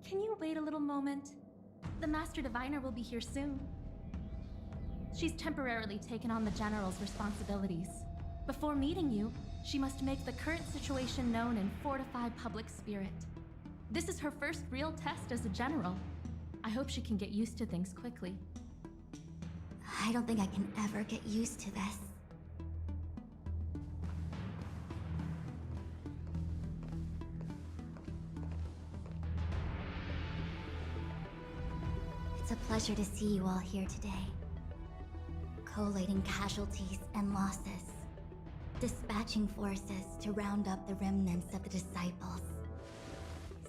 Can you wait a little moment? The Master Diviner will be here soon. She's temporarily taken on the General's responsibilities. Before meeting you, she must make the current situation known and fortify public spirit. This is her first real test as a General. I hope she can get used to things quickly. I don't think I can ever get used to this. It's a pleasure to see you all here today. Collating casualties and losses. Dispatching forces to round up the remnants of the disciples.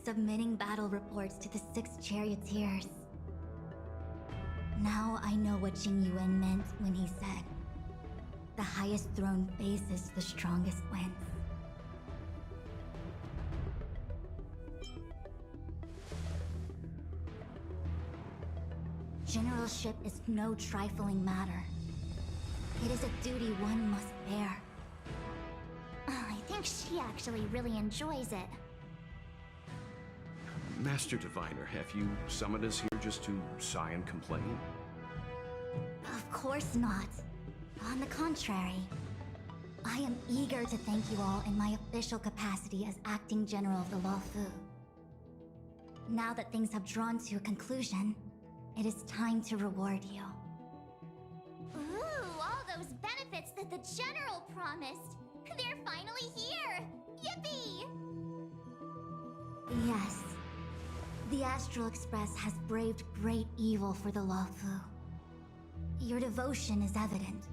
Submitting battle reports to the 6 charioteers. Now I know what Jing Yuan meant when he said, "The highest throne faces the strongest wins." Generalship is no trifling matter. It is a duty one must bear. I think she actually really enjoys it. Master Diviner, have you summoned us here just to sigh and complain? Of course not. On the contrary, I am eager to thank you all in my official capacity as acting general of the Luofu. Now that things have drawn to a conclusion, it is time to reward you. Ooh, all those benefits that the General promised! They're finally here! Yippee! Yes. The Astral Express has braved great evil for the Luofu. Your devotion is evident.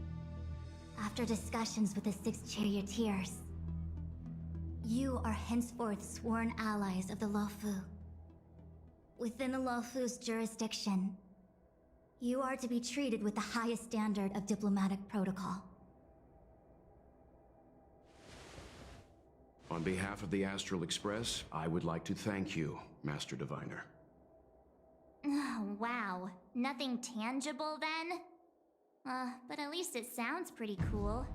After discussions with the 6 charioteers, you are henceforth sworn allies of the Luofu. Within the Luofu's jurisdiction, you are to be treated with the highest standard of diplomatic protocol. On behalf of the Astral Express, I would like to thank you, Master Diviner. Oh, wow. Nothing tangible then? But at least it sounds pretty cool.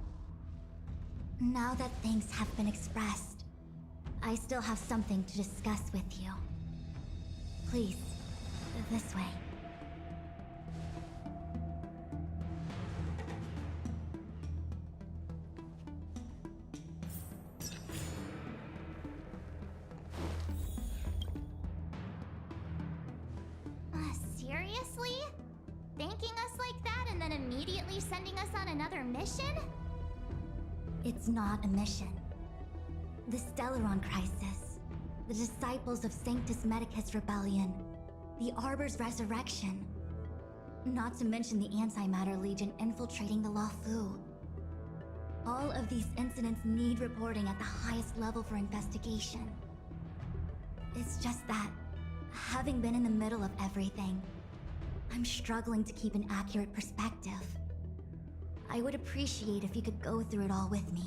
Now that things have been expressed, I still have something to discuss with you. Please, this way. Seriously? Thanking us like that and then immediately sending us on another mission? It's not a mission. The Stellaron Crisis, the Disciples of Sanctus Medicus Rebellion, the Arbor's resurrection, not to mention the Antimatter Legion infiltrating the Luofu. All of these incidents need reporting at the highest level for investigation. It's just that, having been in the middle of everything, I'm struggling to keep an accurate perspective. I would appreciate if you could go through it all with me,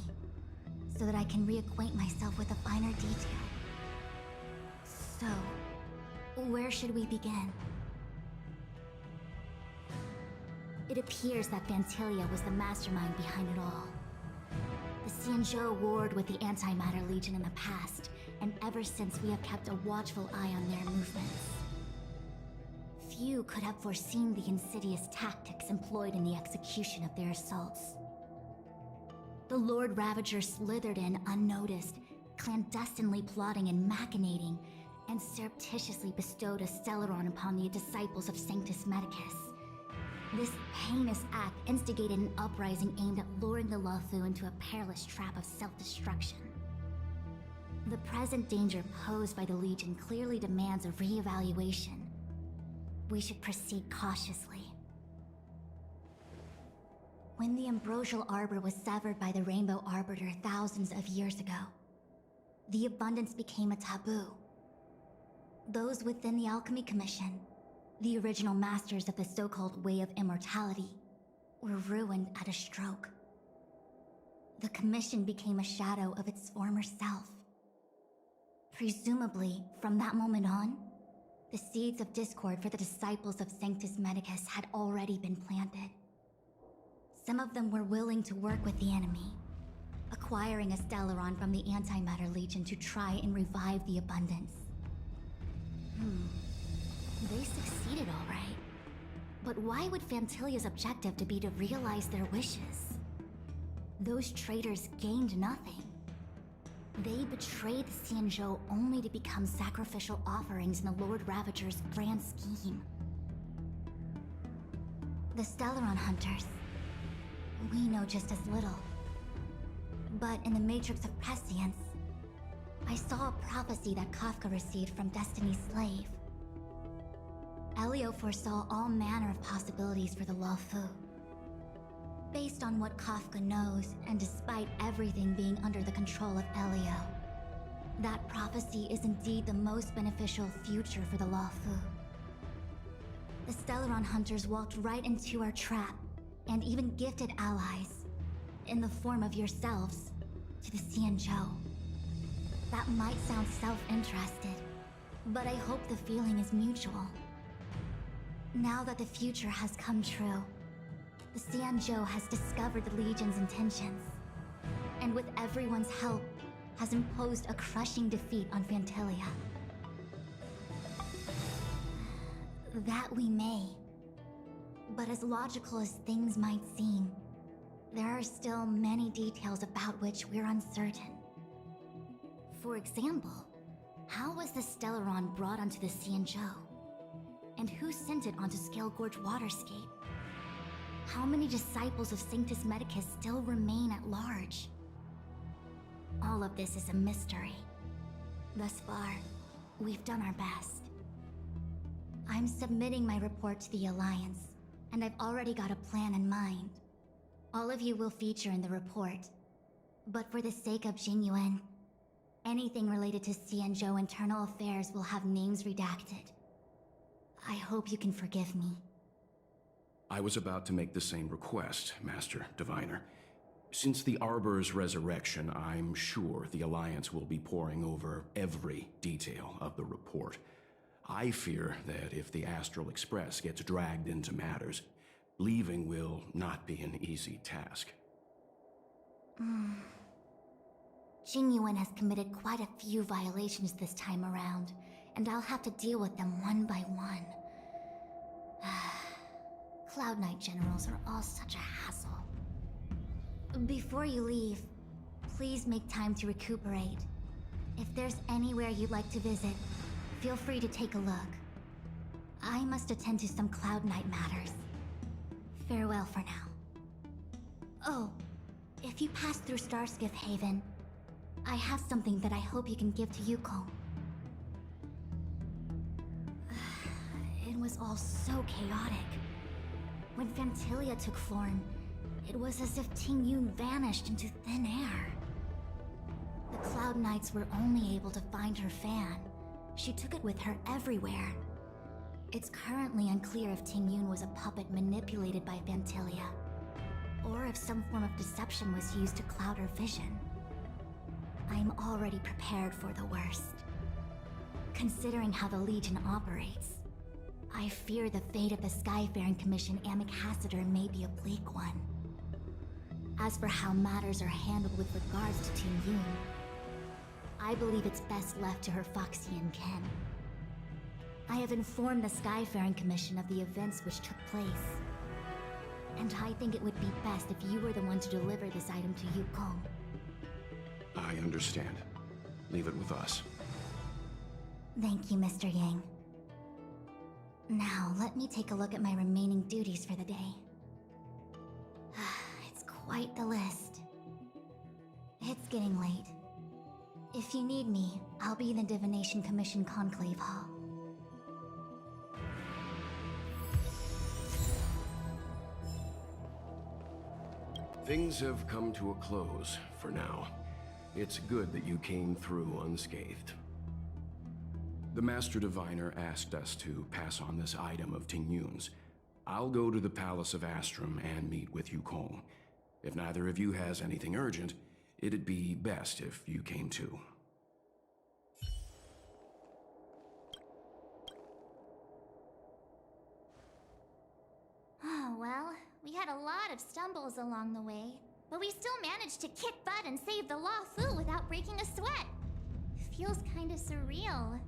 so that I can reacquaint myself with a finer detail. So, where should we begin? It appears that Vantilia was the mastermind behind it all. The Xianzhou warred with the Antimatter Legion in the past, and ever since we have kept a watchful eye on their movements. Few could have foreseen the insidious tactics employed in the execution of their assaults. The Lord Ravager slithered in unnoticed, clandestinely plotting and machinating, and surreptitiously bestowed a Stellaron upon the disciples of Sanctus Medicus. This heinous act instigated an uprising aimed at luring the Luofu into a perilous trap of self-destruction. The present danger posed by the Legion clearly demands a re-evaluation. We should proceed cautiously. When the Ambrosial Arbor was severed by the Rainbow Arbiter thousands of years ago, the abundance became a taboo. Those within the Alchemy Commission, the original masters of the so-called Way of Immortality, were ruined at a stroke. The Commission became a shadow of its former self. Presumably, from that moment on, the seeds of discord for the disciples of Sanctus Medicus had already been planted. Some of them were willing to work with the enemy, acquiring a Stellaron from the Antimatter Legion to try and revive the abundance. They succeeded all right. But why would Fantilia's objective to be to realize their wishes? Those traitors gained nothing. They betrayed the Xianzhou only to become sacrificial offerings in the Lord Ravager's grand scheme. The Stellaron Hunters. We know just as little. But in the Matrix of Prescience, I saw a prophecy that Kafka received from Destiny's slave. Elio foresaw all manner of possibilities for the Luofu. Based on what Kafka knows, and despite everything being under the control of Elio, that prophecy is indeed the most beneficial future for the Luofu. The Stellaron Hunters walked right into our trap, and even gifted allies, in the form of yourselves, to the Xianzhou. That might sound self-interested, but I hope the feeling is mutual. Now that the future has come true, the Xianzhou has discovered the Legion's intentions, and with everyone's help, has imposed a crushing defeat on Fantilia. That we may. But as logical as things might seem, there are still many details about which we're uncertain. For example, how was the Stellaron brought onto the Xianzhou? And who sent it onto Scale Gorge Waterscape? How many disciples of Sanctus Medicus still remain at large? All of this is a mystery. Thus far, we've done our best. I'm submitting my report to the Alliance, and I've already got a plan in mind. All of you will feature in the report. But for the sake of Jinyuan, anything related to Xianzhou internal affairs will have names redacted. I hope you can forgive me. I was about to make the same request, Master Diviner. Since the Arbor's resurrection, I'm sure the Alliance will be poring over every detail of the report. I fear that if the Astral Express gets dragged into matters, leaving will not be an easy task. Jinyuan has committed quite a few violations this time around, and I'll have to deal with them one by one. Cloud Knight generals are all such a hassle. Before you leave, please make time to recuperate. If there's anywhere you'd like to visit, feel free to take a look. I must attend to some Cloud Knight matters. Farewell for now. Oh, if you pass through Starskiff Haven, I have something that I hope you can give to Yukong. It was all so chaotic. When Fantilia took form, it was as if Tingyun vanished into thin air. The Cloud Knights were only able to find her fan. She took it with her everywhere. It's currently unclear if Tingyun was a puppet manipulated by Fantilia, or if some form of deception was used to cloud her vision. I'm already prepared for the worst. Considering how the Legion operates, I fear the fate of the Skyfaring Commission Ambassador may be a bleak one. As for how matters are handled with regards to Tingyun, I believe it's best left to her Foxian kin. I have informed the Skyfaring Commission of the events which took place, and I think it would be best if you were the one to deliver this item to Yukong. I understand. Leave it with us. Thank you, Mr. Yang. Now, let me take a look at my remaining duties for the day. It's quite the list. It's getting late. If you need me, I'll be in the Divination Commission Conclave Hall. Things have come to a close for now. It's good that you came through unscathed. The Master Diviner asked us to pass on this item of Tingyun's. I'll go to the Palace of Astrum and meet with Yukong. If neither of you has anything urgent, it'd be best if you came too. Oh, well, we had a lot of stumbles along the way, but we still managed to kick butt and save the Luofu without breaking a sweat. Feels kinda surreal.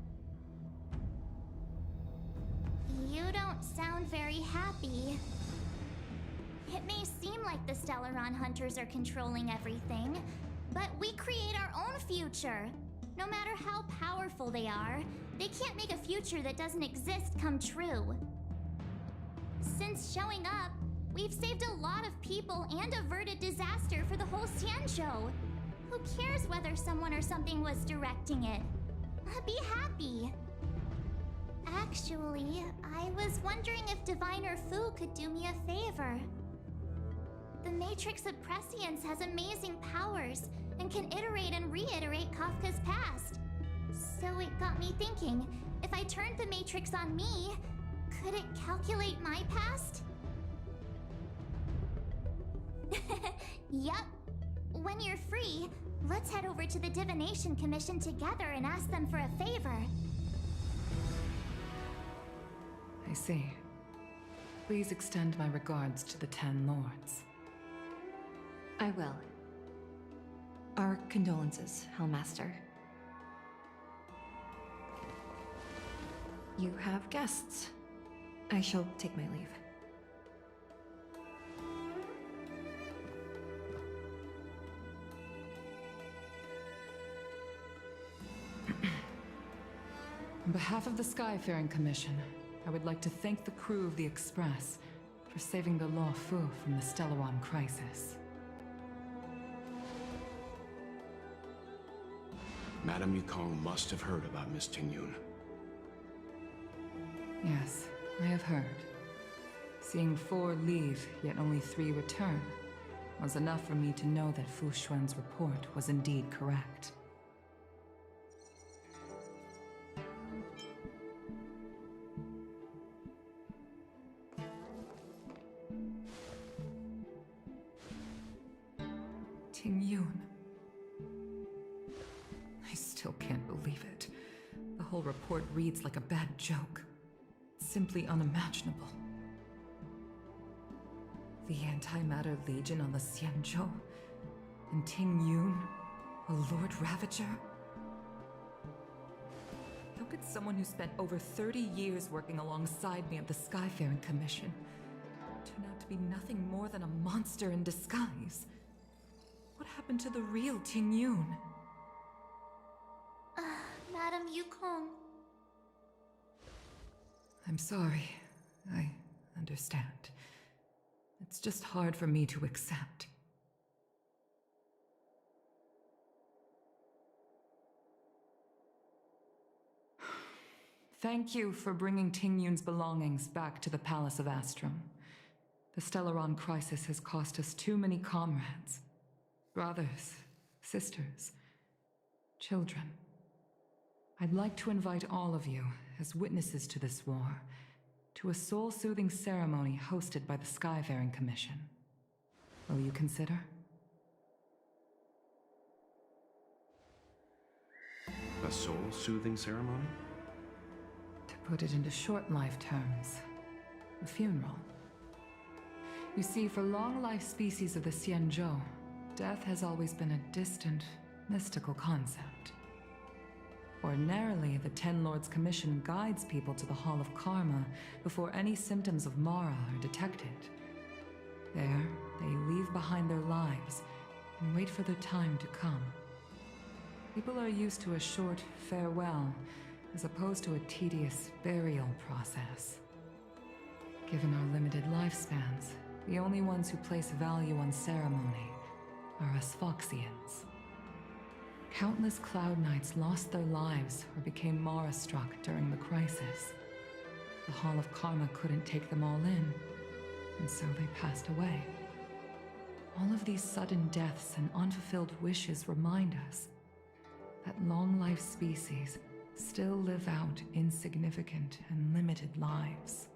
You don't sound very happy. It may seem like the Stellaron Hunters are controlling everything, but we create our own future. No matter how powerful they are, they can't make a future that doesn't exist come true. Since showing up, we've saved a lot of people and averted disaster for the whole Xianzhou. Who cares whether someone or something was directing it? Be happy. Actually, I was wondering if Diviner Fu could do me a favor. The Matrix of Prescience has amazing powers and can iterate and reiterate Kafka's past. So it got me thinking, if I turned the Matrix on me, could it calculate my past? Yup. When you're free, let's head over to the Divination Commission together and ask them for a favor. I see. Please extend my regards to the 10 Lords. I will. Our condolences, Hellmaster. You have guests. I shall take my leave. On behalf of the Skyfaring Commission, I would like to thank the crew of the Express for saving the Law Fu from the Stellaron crisis. Madame Yukong must have heard about Miss Tingyun. Yes, I have heard. Seeing 4 leave, yet only 3 return, was enough for me to know that Fu Xuan's report was indeed correct. Tingyun. I still can't believe it. The whole report reads like a bad joke. It's simply unimaginable. The Antimatter Legion on the Xianzhou, and Tingyun, a Lord Ravager? How could someone who spent over 30 years working alongside me at the Skyfaring Commission turn out to be nothing more than a monster in disguise? What happened to the real Tingyun? Madame Yukong. I'm sorry. I understand. It's just hard for me to accept. Thank you for bringing Tingyun's belongings back to the Palace of Astrum. The Stellaron crisis has cost us too many comrades. Brothers, sisters, children. I'd like to invite all of you, as witnesses to this war, to a soul-soothing ceremony hosted by the Skyfaring Commission. Will you consider? A soul-soothing ceremony? To put it into short life terms, a funeral. You see, for long-life species of the Xianzhou, death has always been a distant, mystical concept. Ordinarily, the 10 Lords Commission guides people to the Hall of Karma before any symptoms of Mara are detected. There, they leave behind their lives and wait for their time to come. People are used to a short farewell as opposed to a tedious burial process. Given our limited lifespans, the only ones who place value on ceremony are us Foxians. Countless Cloud Knights lost their lives or became Mara-struck during the crisis. The Hall of Karma couldn't take them all in, and so they passed away. All of these sudden deaths and unfulfilled wishes remind us that long-life species still live out insignificant and limited lives.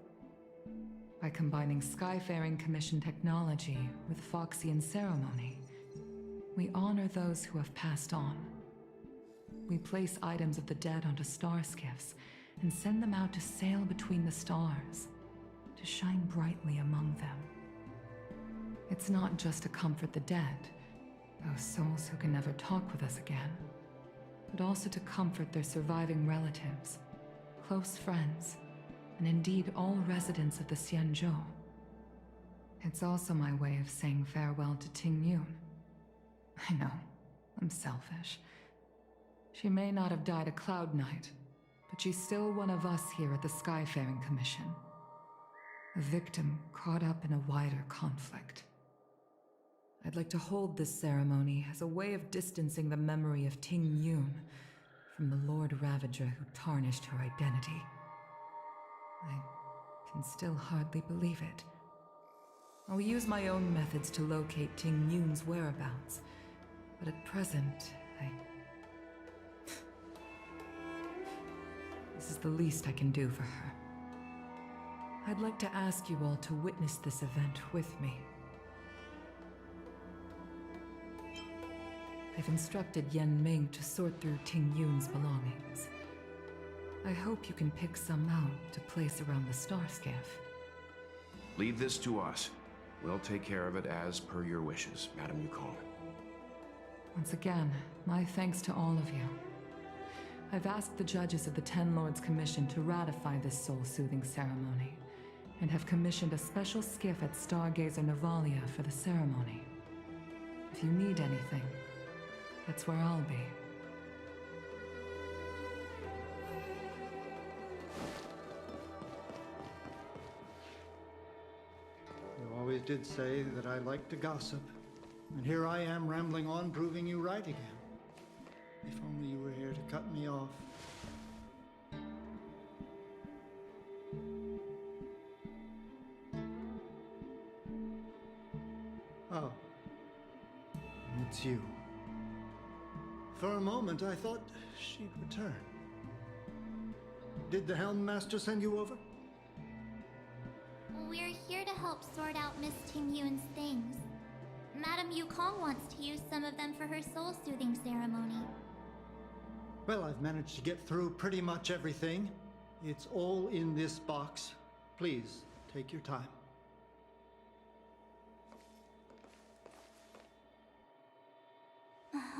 By combining Skyfaring Commission technology with Foxian ceremony, we honor those who have passed on. We place items of the dead onto star skiffs and send them out to sail between the stars, to shine brightly among them. It's not just to comfort the dead, those souls who can never talk with us again, but also to comfort their surviving relatives, close friends, and indeed all residents of the Xianzhou. It's also my way of saying farewell to Ting Yun. I know, I'm selfish. She may not have died a Cloud Knight, but she's still one of us here at the Skyfaring Commission. A victim caught up in a wider conflict. I'd like to hold this ceremony as a way of distancing the memory of Ting Yun from the Lord Ravager who tarnished her identity. I can still hardly believe it. I'll use my own methods to locate Ting Yun's whereabouts, but at present, This is the least I can do for her. I'd like to ask you all to witness this event with me. I've instructed Yan Ming to sort through Ting Yun's belongings. I hope you can pick some out to place around the star skiff. Leave this to us. We'll take care of it as per your wishes, Madame Yukong. Once again, my thanks to all of you. I've asked the judges of the Ten Lords Commission to ratify this soul-soothing ceremony, and have commissioned a special skiff at Stargazer Navalia for the ceremony. If you need anything, that's where I'll be. You always did say that I like to gossip, and here I am rambling on, proving you right again. If only you were here to cut me off. Oh. It's you. For a moment, I thought she'd return. Did the Helm Master send you over? We're here to help sort out Miss Ting Yun's things. Madame Yukong wants to use some of them for her soul-soothing ceremony. Well, I've managed to get through pretty much everything. It's all in this box. Please, take your time.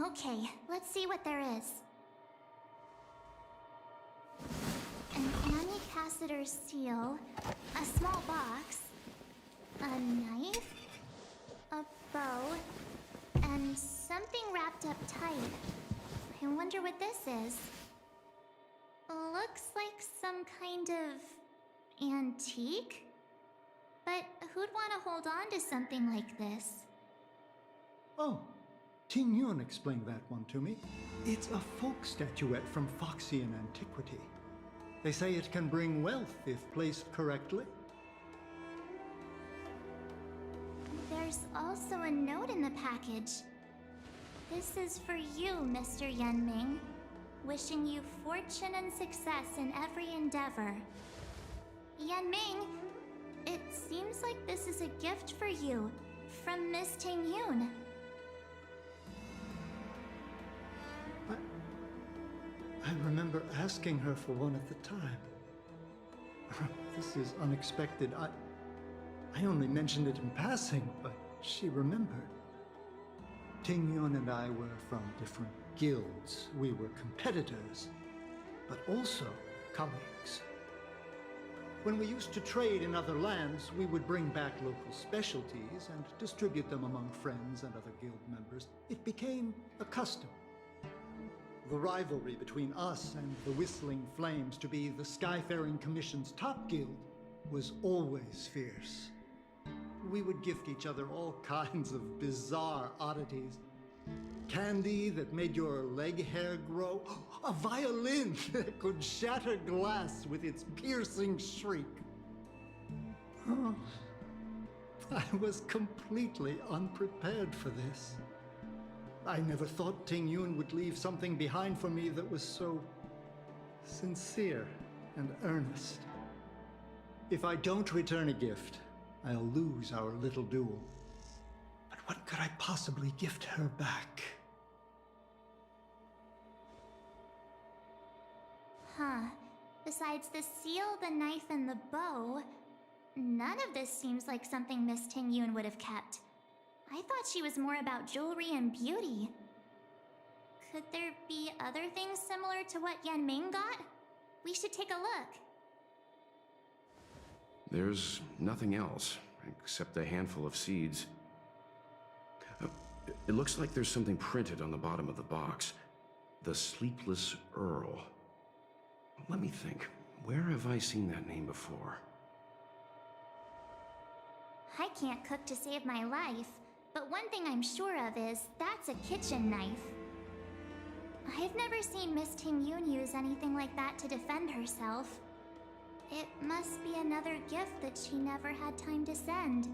Okay, let's see what there is. An Annie Cassiter's seal, a small box, a knife, a bow, and something wrapped up tight. I wonder what this is. Looks like some kind of antique? But who'd want to hold on to something like this? Oh, Ting Yun explained that one to me. It's a folk statuette from Foxian antiquity. They say it can bring wealth if placed correctly. There's also a note in the package. This is for you, Mr. Yan Ming. Wishing you fortune and success in every endeavor. Yan Ming, it seems like this is a gift for you from Miss Ting Yun. I remember asking her for one at the time. This is unexpected. I only mentioned it in passing, but she remembered. Ting Yun and I were from different guilds. We were competitors, but also colleagues. When we used to trade in other lands, we would bring back local specialties and distribute them among friends and other guild members. It became a custom. The rivalry between us and the Whistling Flames to be the Skyfaring Commission's top guild was always fierce. We would gift each other all kinds of bizarre oddities. Candy that made your leg hair grow. A violin that could shatter glass with its piercing shriek. Oh, I was completely unprepared for this. I never thought Ting Yun would leave something behind for me that was so sincere and earnest. If I don't return a gift, I'll lose our little duel. But what could I possibly gift her back? Huh. Besides the seal, the knife, and the bow, none of this seems like something Miss Ting Yun would have kept. I thought she was more about jewelry and beauty. Could there be other things similar to what Yan Ming got? We should take a look. There's nothing else, except a handful of seeds. It looks like there's something printed on the bottom of the box. The Sleepless Earl. Let me think. Where have I seen that name before? I can't cook to save my life, but one thing I'm sure of is that's a kitchen knife. I've never seen Miss Ting Yun use anything like that to defend herself. It must be another gift that she never had time to send.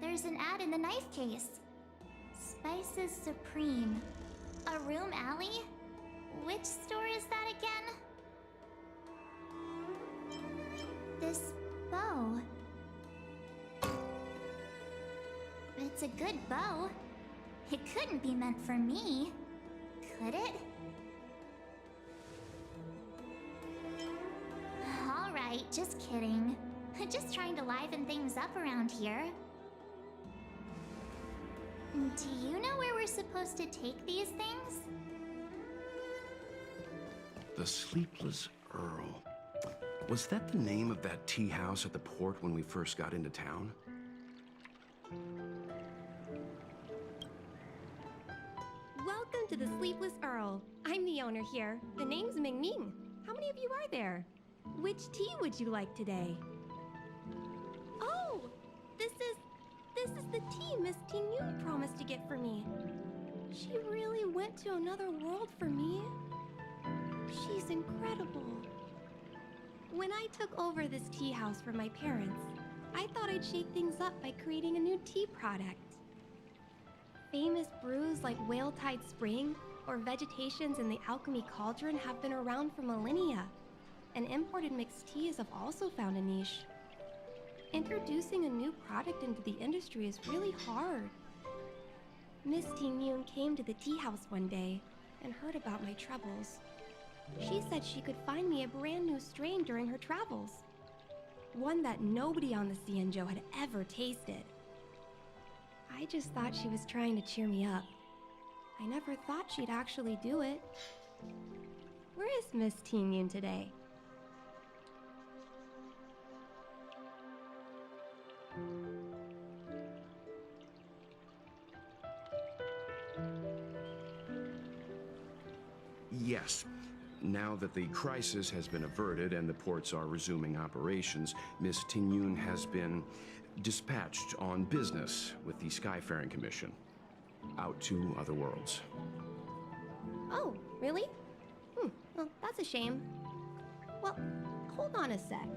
There's an ad in the knife case. Spices Supreme. A room alley? Which store is that again? This bow. It's a good bow. It couldn't be meant for me, could it? Alright, just kidding. Just trying to liven things up around here. Do you know where we're supposed to take these things? The Sleepless Earl. Was that the name of that tea house at the port when we first got into town? Welcome to the Sleepless Earl. I'm the owner here. The name's Ming Ming. How many of you are there? Which tea would you like today? Oh, this is the tea Miss Ting Yun promised to get for me. She really went to another world for me. She's incredible. When I took over this tea house from my parents, I thought I'd shake things up by creating a new tea product. Famous brews like Whale Tide Spring or Vegetations in the Alchemy Cauldron have been around for millennia, and imported mixed teas have also found a niche. Introducing a new product into the industry is really hard. Miss Ting Yun came to the tea house one day and heard about my troubles. She said she could find me a brand new strain during her travels. One that nobody on the Cianzhou had ever tasted. I just thought she was trying to cheer me up. I never thought she'd actually do it. Where is Miss Ting Yun today? Yes. Now that the crisis has been averted and the ports are resuming operations, Miss Ting Yun has been dispatched on business with the Skyfaring Commission. Out to other worlds. Oh, really? Well, that's a shame. Well, hold on a sec.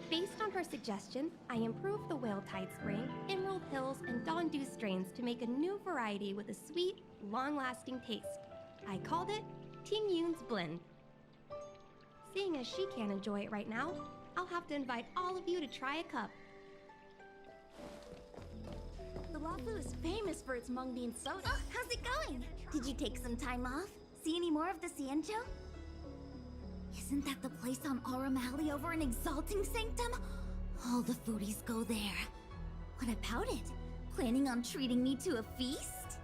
Based on her suggestion, I improved the Whale Tide Spring, Emerald Hills, and Dawn Dew strains to make a new variety with a sweet, long-lasting taste. I called it Ting Yun's Blend. Seeing as she can't enjoy it right now, I'll have to invite all of you to try a cup. The Wafu is famous for its mung bean soda. Oh, how's it going? Did you take some time off? See any more of the Cianzhou? Isn't that the place on Aurum Alley over in Exalting Sanctum? All the foodies go there. What about it? Planning on treating me to a feast?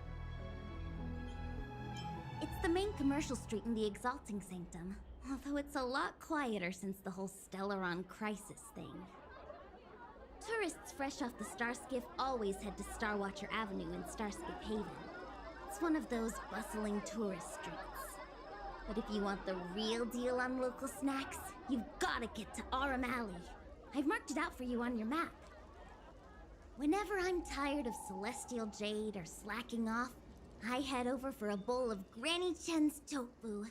It's the main commercial street in the Exalting Sanctum, although it's a lot quieter since the whole Stellaron crisis thing. Tourists fresh off the Starskiff always head to Starwatcher Avenue in Starskiff Haven. It's one of those bustling tourist streets. But if you want the real deal on local snacks, you've gotta get to Aurum Alley. I've marked it out for you on your map. Whenever I'm tired of Celestial Jade or slacking off, I head over for a bowl of Granny Chen's tofu.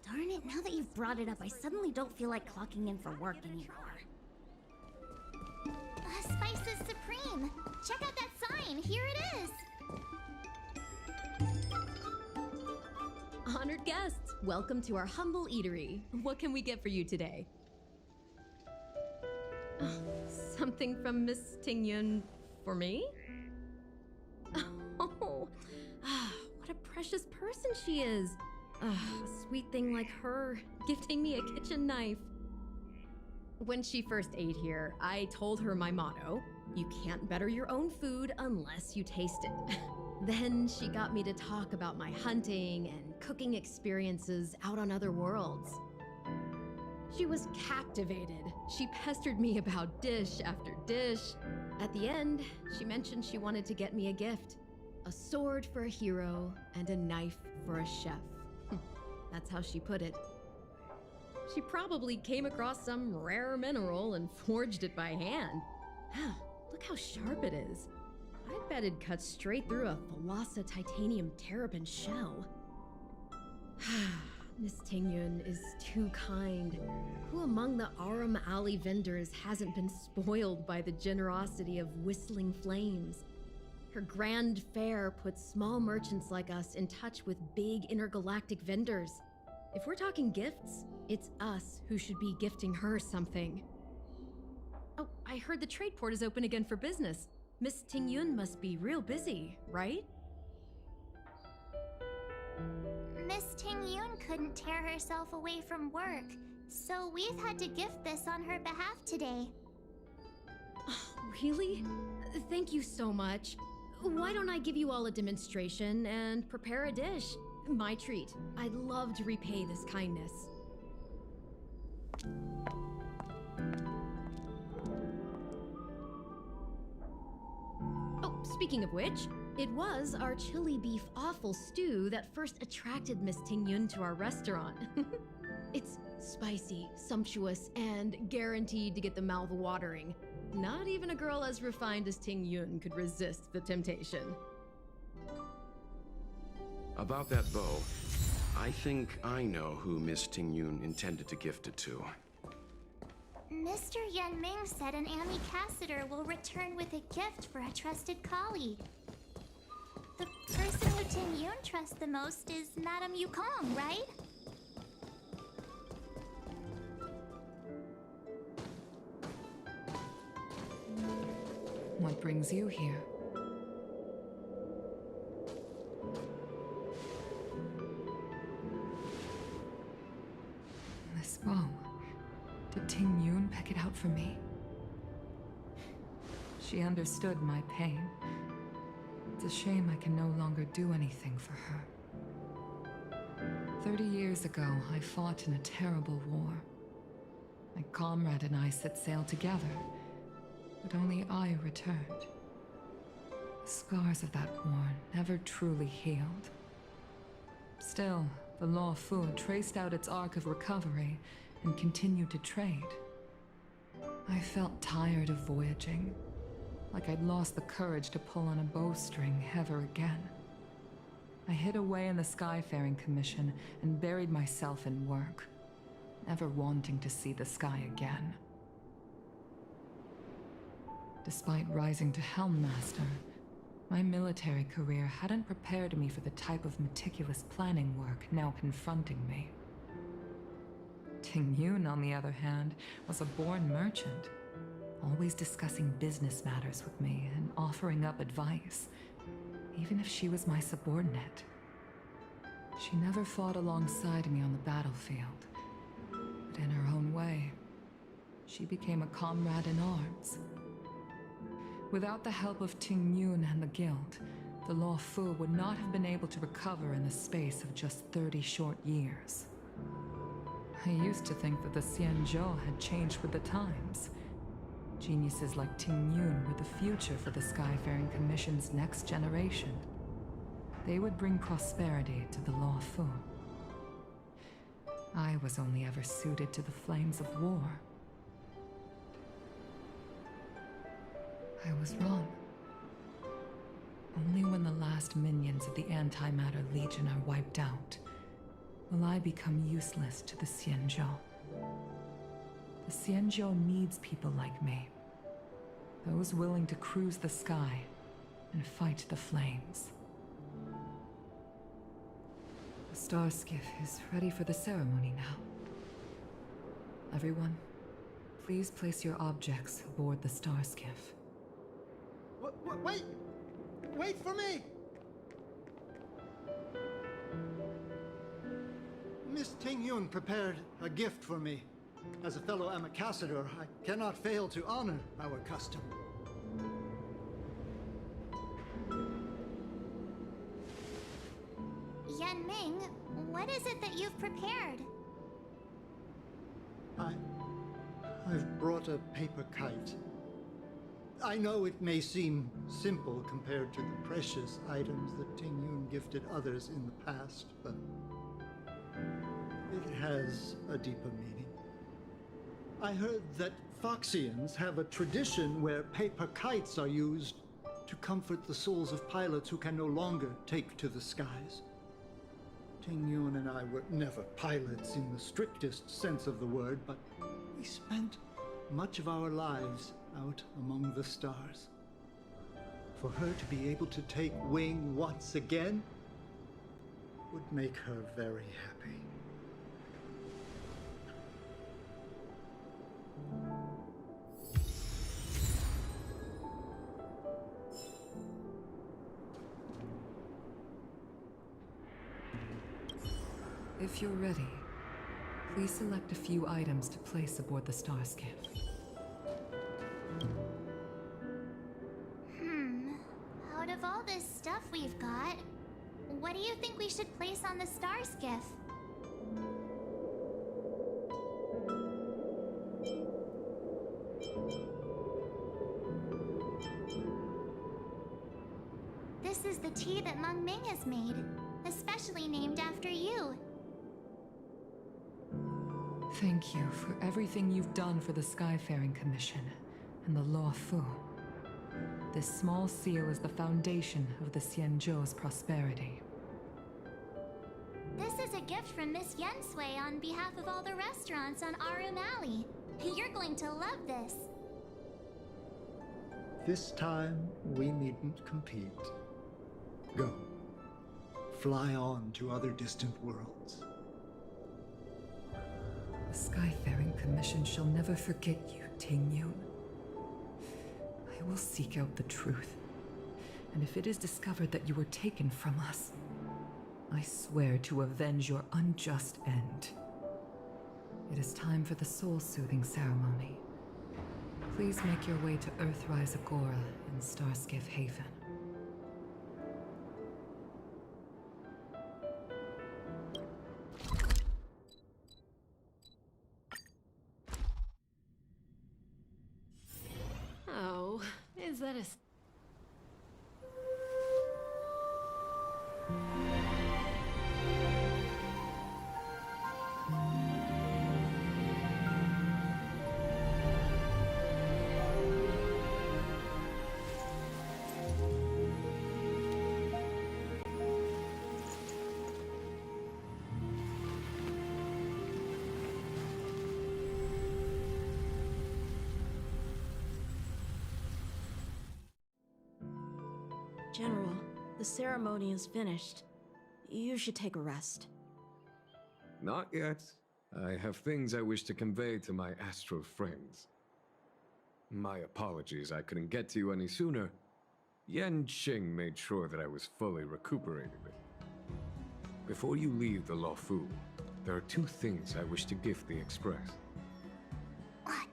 Darn it, now that you've brought it up, I suddenly don't feel like clocking in for work anymore. Spices Supreme! Check out that sign! Here it is! Honored guests, welcome to our humble eatery. What can we get for you today? Something from Miss Ting Yun for me? Oh, what a precious person she is. A sweet thing like her, gifting me a kitchen knife. When she first ate here, I told her my motto, You can't better your own food unless you taste it. Then she got me to talk about my hunting and cooking experiences out on other worlds. She was captivated. She pestered me about dish after dish. At the end, she mentioned she wanted to get me a gift. A sword for a hero and a knife for a chef. That's how she put it. She probably came across some rare mineral and forged it by hand. Look how sharp it is. I bet it'd cut straight through a Thalassa titanium terrapin shell. Miss Tingyun is too kind. Who among the Aram Alley vendors hasn't been spoiled by the generosity of whistling flames? Her grand fare puts small merchants like us in touch with big intergalactic vendors. If we're talking gifts, it's us who should be gifting her something. Oh, I heard the trade port is open again for business. Miss Tingyun must be real busy, right? Miss Tingyun couldn't tear herself away from work, so we've had to gift this on her behalf today. Really? Thank you so much. Why don't I give you all a demonstration and prepare a dish? My treat. I'd love to repay this kindness. Oh, speaking of which, it was our chili beef offal stew that first attracted Miss Tingyun to our restaurant. It's spicy, sumptuous, and guaranteed to get the mouth watering. Not even a girl as refined as Tingyun could resist the temptation. About that bow, I think I know who Miss Tingyun intended to gift it to. Mr. Yanming said an ambassador will return with a gift for a trusted colleague. The person who Tingyun trusts the most is Madame Yukong, right? What brings you here? This bow. Did Tingyun pick it out for me? She understood my pain. It's a shame I can no longer do anything for her. 30 years ago, I fought in a terrible war. My comrade and I set sail together, but only I returned. The scars of that war never truly healed. Still, the Law Fu traced out its arc of recovery and continued to trade. I felt tired of voyaging, like I'd lost the courage to pull on a bowstring ever again. I hid away in the Skyfaring Commission and buried myself in work, never wanting to see the sky again. Despite rising to Helm Master, my military career hadn't prepared me for the type of meticulous planning work now confronting me. Tingyun, on the other hand, was a born merchant, always discussing business matters with me and offering up advice, even if she was my subordinate. She never fought alongside me on the battlefield, but in her own way, she became a comrade in arms. Without the help of Tingyun and the Guild, the Law Fu would not have been able to recover in the space of just 30 short years. I used to think that the Xianzhou had changed with the times. Geniuses like Tingyun were the future for the Skyfaring Commission's next generation. They would bring prosperity to the Law Fu. I was only ever suited to the flames of war. I was wrong. Only when the last minions of the Antimatter Legion are wiped out will I become useless to the Xianzhou. The Xianzhou needs people like me. Those willing to cruise the sky and fight the flames. The star skiff is ready for the ceremony now. Everyone, please place your objects aboard the star skiff. Wait! Wait for me! Miss Tingyun prepared a gift for me. As a fellow ambassador, I cannot fail to honor our custom. And Ming, what is it that you've prepared? I've brought a paper kite. I know it may seem simple compared to the precious items that Ting Yun gifted others in the past, but it has a deeper meaning. I heard that Foxians have a tradition where paper kites are used to comfort the souls of pilots who can no longer take to the skies. Ting Yun and I were never pilots in the strictest sense of the word, but we spent much of our lives out among the stars. For her to be able to take wing once again would make her very happy. If you're ready, please select a few items to place aboard the star skiff. Out of all this stuff we've got, what do you think we should place on the star skiff? This is the tea that Meng Ming has made, especially named after you. Thank you for everything you've done for the Skyfaring Commission and the Law Fu. This small seal is the foundation of the Xianzhou's prosperity. This is a gift from Miss Yensui on behalf of all the restaurants on Arum Alley. You're going to love this. This time, we needn't compete. Go. Fly on to other distant worlds. The Skyfaring Commission shall never forget you, Ting Yun. I will seek out the truth, and if it is discovered that you were taken from us, I swear to avenge your unjust end. It is time for the soul-soothing ceremony. Please make your way to Earthrise Agora in Starskiff Haven. Oh, is that a... General, the ceremony is finished. You should take a rest. Not yet. I have things I wish to convey to my astral friends. My apologies I couldn't get to you any sooner. Yan Qing made sure that I was fully recuperated. Before you leave the Luofu, there are two things I wish to gift the Express.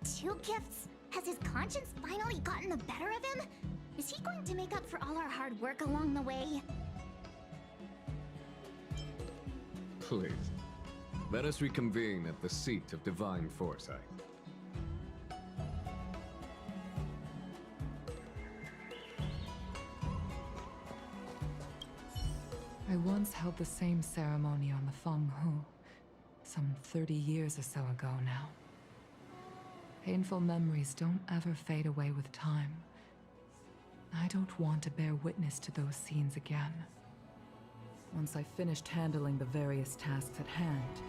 Two gifts? Has his conscience finally gotten the better of him? Is he going to make up for all our hard work along the way? Please, let us reconvene at the seat of divine foresight. I once held the same ceremony on the Feng Hu, some 30 years or so ago now. Painful memories don't ever fade away with time. I don't want to bear witness to those scenes again. Once I've finished handling the various tasks at hand,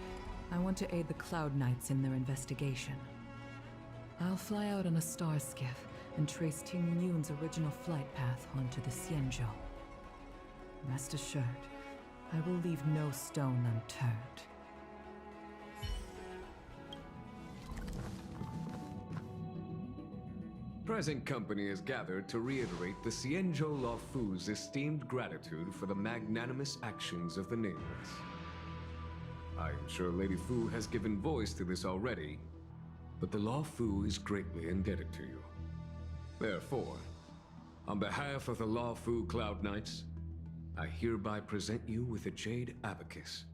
I want to aid the Cloud Knights in their investigation. I'll fly out on a star skiff and trace Ting Yun's original flight path onto the Xianzhou. Rest assured, I will leave no stone unturned. Present company is gathered to reiterate the Xianzhou Luofu's esteemed gratitude for the magnanimous actions of the nameless. I am sure Lady Fu has given voice to this already, but the Luofu is greatly indebted to you. Therefore, on behalf of the Luofu Cloud Knights, I hereby present you with a jade abacus,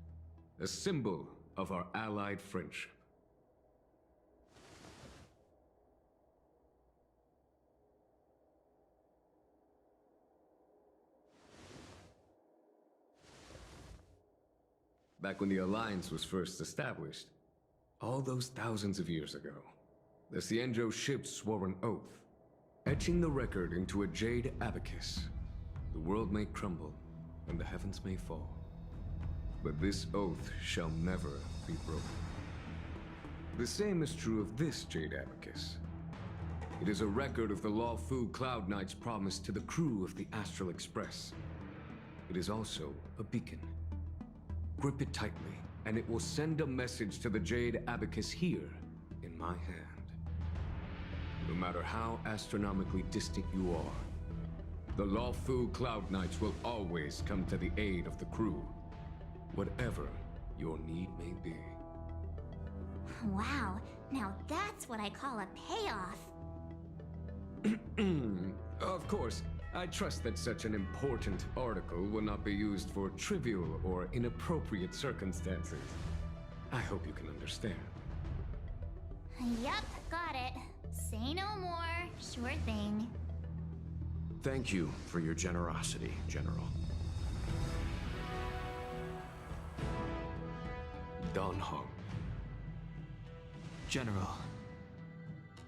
a symbol of our allied friendship. Back when the Alliance was first established, all those thousands of years ago, the Xianzhou ships swore an oath, etching the record into a jade abacus. The world may crumble, and the heavens may fall, but this oath shall never be broken. The same is true of this jade abacus. It is a record of the Lawfu Cloud Knight's promise to the crew of the Astral Express. It is also a beacon. Grip it tightly, and it will send a message to the jade abacus here in my hand. No matter how astronomically distant you are, the Lawfu Cloud Knights will always come to the aid of the crew, whatever your need may be. Wow, now that's what I call a payoff. Of course, I trust that such an important article will not be used for trivial or inappropriate circumstances. I hope you can understand. Yep, got it. Say no more. Sure thing. Thank you for your generosity, General. Dan Heng. General.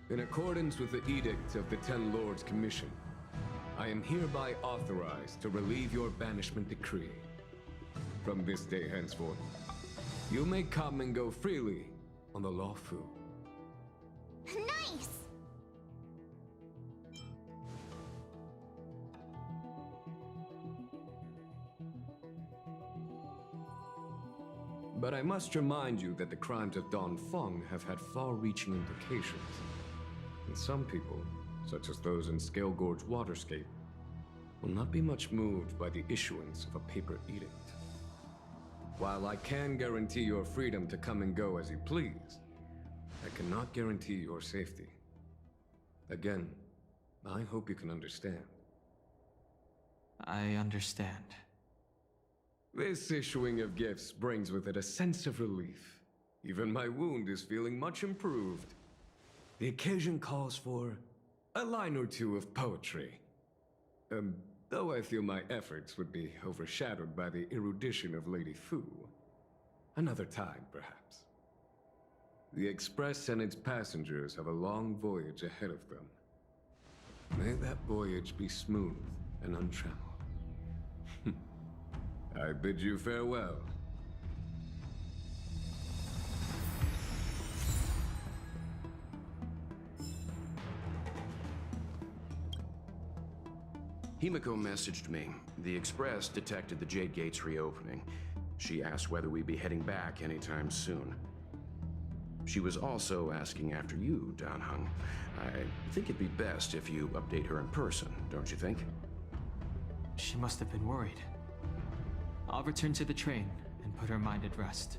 In accordance with the Edict of the Ten Lords Commission, I am hereby authorized to relieve your banishment decree. From this day henceforth, you may come and go freely on the Lawfu. Nice! But I must remind you that the crimes of Don Feng have had far-reaching implications. And some people, such as those in Scale Gorge Waterscape, will not be much moved by the issuance of a paper edict. While I can guarantee your freedom to come and go as you please, I cannot guarantee your safety. Again, I hope you can understand. I understand. This issuing of gifts brings with it a sense of relief. Even my wound is feeling much improved. The occasion calls for a line or two of poetry. Though I feel my efforts would be overshadowed by the erudition of Lady Fu. Another time, perhaps. The Express and its passengers have a long voyage ahead of them. May that voyage be smooth and untrammeled. I bid you farewell. Himiko messaged me. The Express detected the Jade Gates reopening. She asked whether we'd be heading back anytime soon. She was also asking after you, Dan Heng. I think it'd be best if you update her in person, don't you think? She must have been worried. I'll return to the train and put her mind at rest.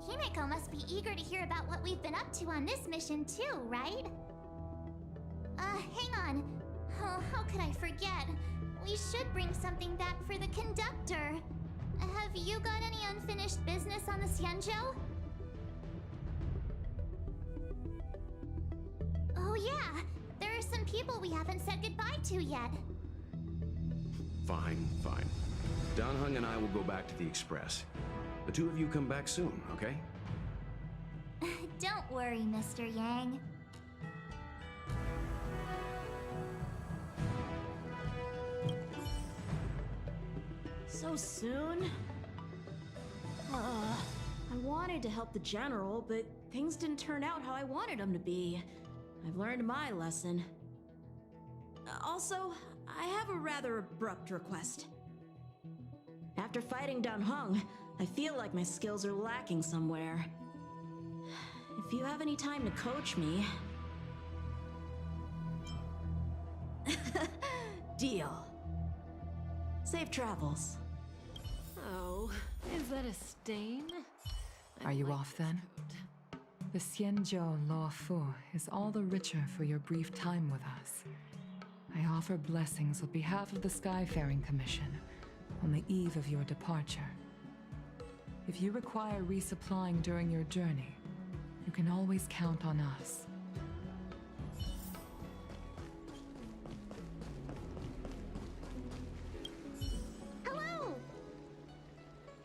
Himiko must be eager to hear about what we've been up to on this mission too, right? Hang on. Oh, how could I forget? We should bring something back for the conductor. Have you got any unfinished business on the Xianzhou? Oh yeah, there are some people we haven't said goodbye to yet. Fine, fine. Dan Heng and I will go back to the Express. The two of you come back soon, okay? Don't worry, Mr. Yang. So soon? I wanted to help the General, but things didn't turn out how I wanted them to be. I've learned my lesson. Also, I have a rather abrupt request. After fighting Dan Heng, I feel like my skills are lacking somewhere. If you have any time to coach me... Deal. Safe travels. Oh, is that a stain? Are you off then? The Xianzhou Lawfu is all the richer for your brief time with us. I offer blessings on behalf of the Skyfaring Commission on the eve of your departure. If you require resupplying during your journey, you can always count on us. Hello!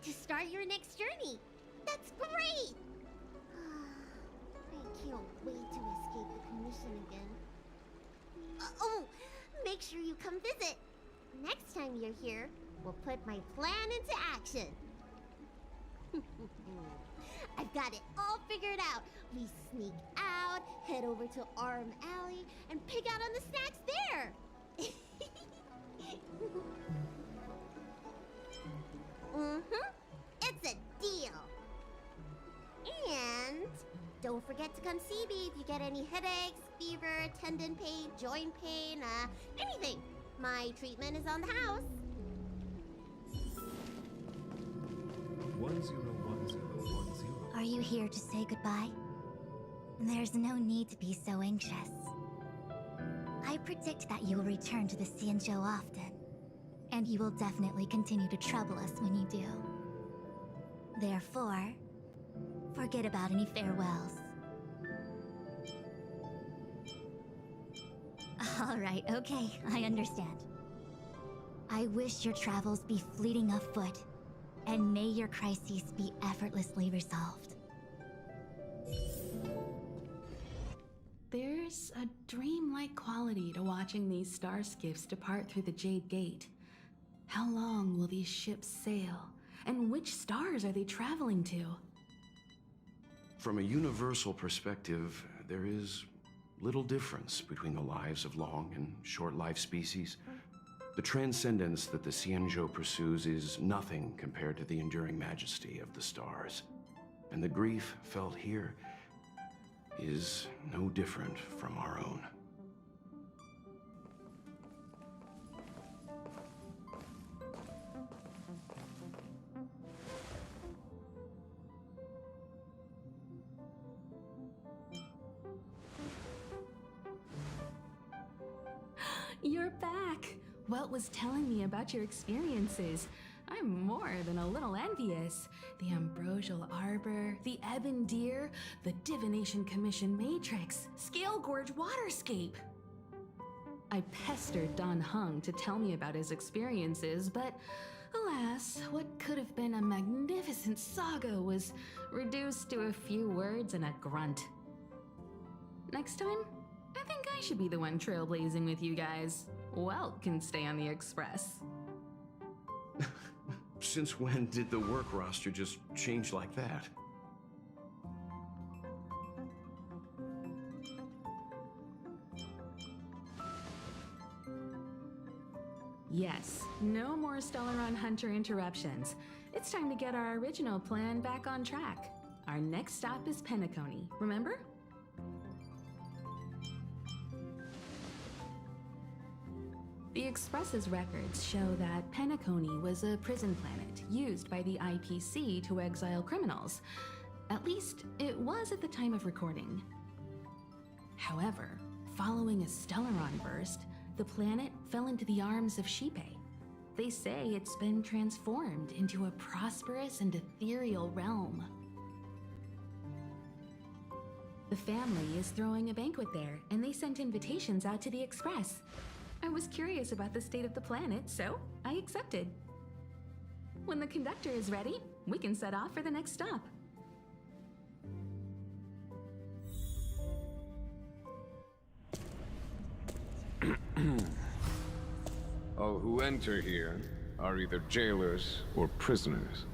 To start your next journey. That's great! I can't wait to escape the commission again. Oh, make sure you come visit. Next time you're here, we'll put my plan into action. I've got it all figured out. We sneak out, head over to Arm Alley, and pick out on the snacks there. It's a deal. And don't forget to come see me if you get any headaches, fever, tendon pain, joint pain, anything. My treatment is on the house. 101010. Are you here to say goodbye? There's no need to be so anxious. I predict that you will return to the Xianzhou often, and you will definitely continue to trouble us when you do. Therefore, forget about any farewells. All right, okay, I understand. I wish your travels be fleeting of foot, and may your crises be effortlessly resolved. There's a dreamlike quality to watching these star skiffs depart through the Jade Gate. How long will these ships sail? And which stars are they traveling to? From a universal perspective, there is little difference between the lives of long and short-lived species. The transcendence that the Xianzhou pursues is nothing compared to the enduring majesty of the stars. And the grief felt here is no different from our own. You're back! Welt was telling me about your experiences. I'm more than a little envious. The Ambrosial Arbor, the Ebon Deer, the Divination Commission Matrix, Scale Gorge Waterscape. I pestered Don Hung to tell me about his experiences, but alas, what could have been a magnificent saga was reduced to a few words and a grunt. Next time, I think I should be the one trailblazing with you guys. Welt can stay on the Express. Since when did the work roster just change like that? Yes, no more Stellaron Hunter interruptions. It's time to get our original plan back on track. Our next stop is Penacony, remember? The Express's records show that Penacony was a prison planet used by the IPC to exile criminals. At least, it was at the time of recording. However, following a Stellaron burst, the planet fell into the arms of Xipe. They say it's been transformed into a prosperous and ethereal realm. The family is throwing a banquet there, and they sent invitations out to the Express. I was curious about the state of the planet, so I accepted. When the conductor is ready, we can set off for the next stop. All who enter here are either jailers or prisoners.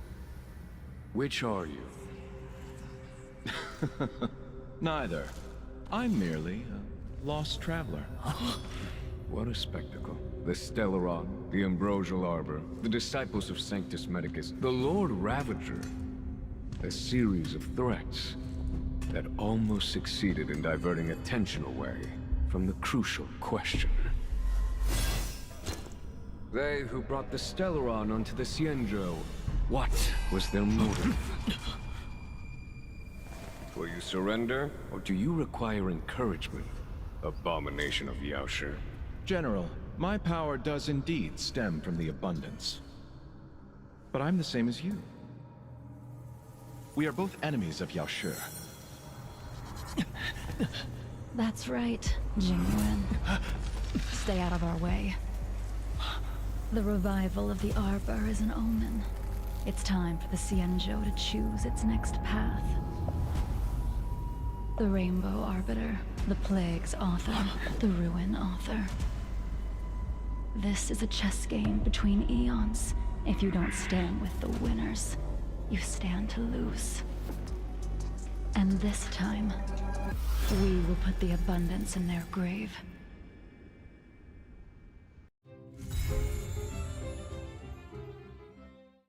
Which are you? Neither. I'm merely a lost traveler. What a spectacle. The Stellaron, the Ambrosial Arbor, the Disciples of Sanctus Medicus, the Lord Ravager. A series of threats that almost succeeded in diverting attention away from the crucial question. They who brought the Stellaron onto the Xianzhou, what was their motive? Will you surrender, or do you require encouragement? Abomination of Yaoshi. General, my power does indeed stem from the abundance. but I'm the same as you. We are both enemies of Yao Shi. That's right, Jingyuan. Stay out of our way. The revival of the Arbor is an omen. It's time for the Xianzhou to choose its next path. The Rainbow Arbiter, the Plague's author, the Ruin author. This is a chess game between eons. If you don't stand with the winners, you stand to lose. And this time, we will put the abundance in their grave.